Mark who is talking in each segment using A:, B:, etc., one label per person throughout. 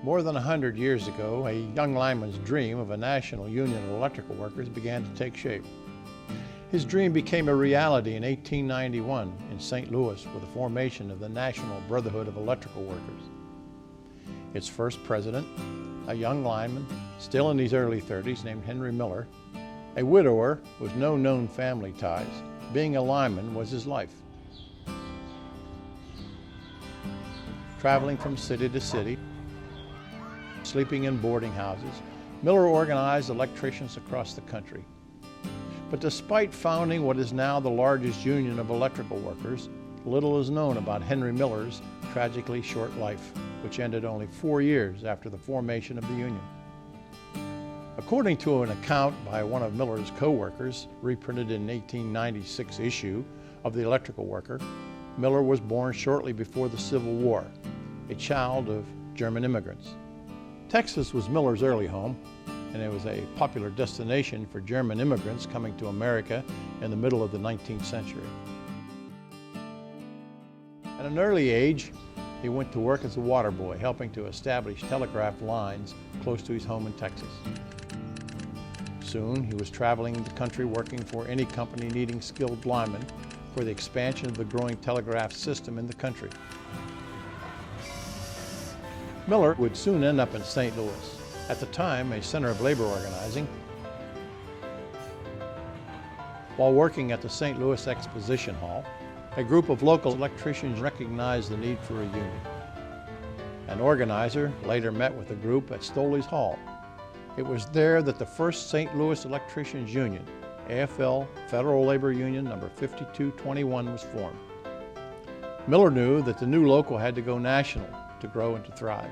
A: More than 100 years ago, a young lineman's dream of a national union of electrical workers began to take shape. His dream became a reality in 1891 in St. Louis with the formation of the National Brotherhood of Electrical Workers. Its first president, a young lineman, still in his early 30s, named Henry Miller, a widower with no known family ties. Being a lineman was his life. Traveling from city to city, sleeping in boarding houses, Miller organized electricians across the country. But despite founding what is now the largest union of electrical workers, little is known about Henry Miller's tragically short life, which ended only 4 years after the formation of the union. According to an account by one of Miller's co-workers, reprinted in 1896 issue of the Electrical Worker, Miller was born shortly before the Civil War, a child of German immigrants. Texas was Miller's early home, and it was a popular destination for German immigrants coming to America in the middle of the 19th century. At an early age, he went to work as a water boy, helping to establish telegraph lines close to his home in Texas. Soon, he was traveling the country working for any company needing skilled linemen for the expansion of the growing telegraph system in the country. Miller would soon end up in St. Louis, at the time a center of labor organizing. While working at the St. Louis Exposition Hall, a group of local electricians recognized the need for a union. An organizer later met with the group at Stoley's Hall. It was there that the first St. Louis Electricians Union, AFL Federal Labor Union number 5221, was formed. Miller knew that the new local had to go national to grow and to thrive.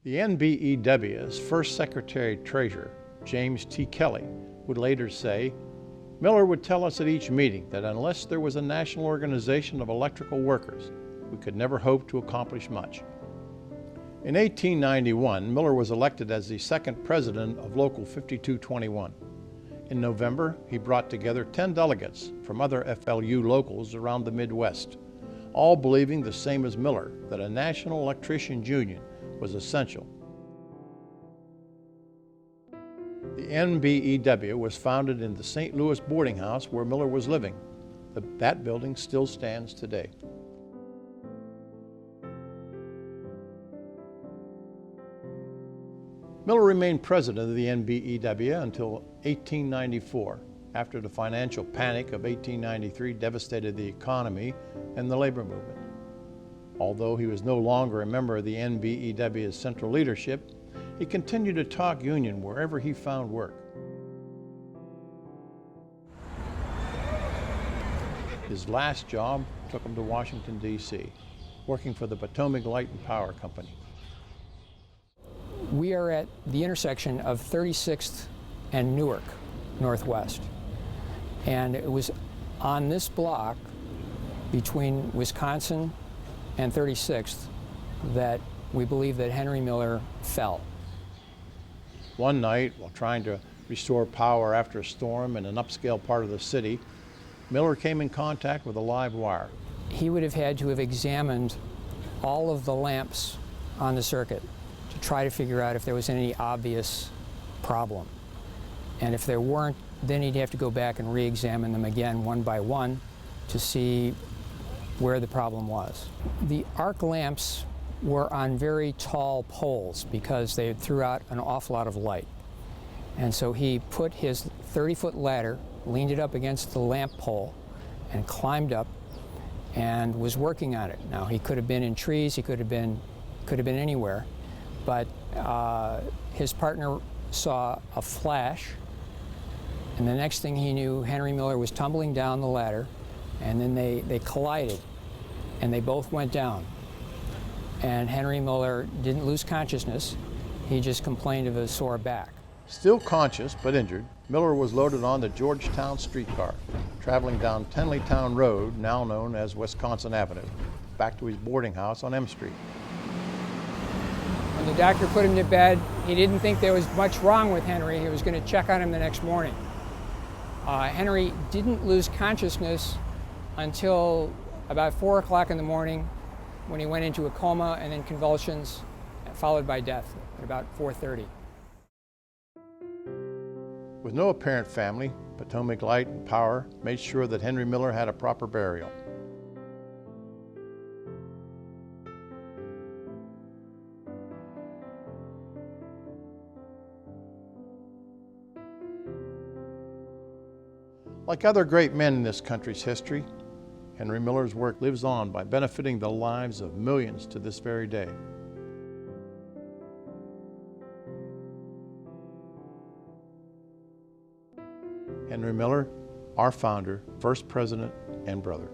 A: The NBEW's first Secretary-Treasurer, James T. Kelly, would later say, Miller would tell us at each meeting that unless there was a national organization of electrical workers, we could never hope to accomplish much. In 1891, Miller was elected as the second president of Local 5221. In November, he brought together 10 delegates from other FLU locals around the Midwest, all believing the same as Miller, that a national electricians union was essential. The NBEW was founded in the St. Louis boarding house where Miller was living. That building still stands today. Miller remained president of the NBEW until 1894, after the financial panic of 1893 devastated the economy and the labor movement. Although he was no longer a member of the NBEW's central leadership, he continued to talk union wherever he found work. His last job took him to Washington, D.C., working for the Potomac Light and Power Company.
B: We are at the intersection of 36th and Newark, Northwest. And it was on this block between Wisconsin and 36th that we believe that Henry Miller fell.
A: One night, while trying to restore power after a storm in an upscale part of the city, Miller came in contact with a live wire.
B: He would have had to have examined all of the lamps on the circuit to try to figure out if there was any obvious problem. And if there weren't, then he'd have to go back and re-examine them again one by one to see where the problem was. The arc lamps were on very tall poles because they threw out an awful lot of light. And so he put his 30-foot ladder, leaned it up against the lamp pole, and climbed up and was working on it. Now, he could have been in trees, he could have been anywhere, but his partner saw a flash, and the next thing he knew, Henry Miller was tumbling down the ladder, and then they collided, and they both went down. And Henry Miller didn't lose consciousness, he just complained of a sore back.
A: Still conscious but injured, Miller was loaded on the Georgetown streetcar, traveling down Tenleytown Road, now known as Wisconsin Avenue, back to his boarding house on M Street.
B: When the doctor put him to bed, he didn't think there was much wrong with Henry. He was going to check on him the next morning. Henry didn't lose consciousness until about 4 o'clock in the morning, when he went into a coma and then convulsions, followed by death at about 4:30.
A: With no apparent family, Potomac Light and Power made sure that Henry Miller had a proper burial. Like other great men in this country's history, Henry Miller's work lives on by benefiting the lives of millions to this very day. Henry Miller, our founder, first president, and brother.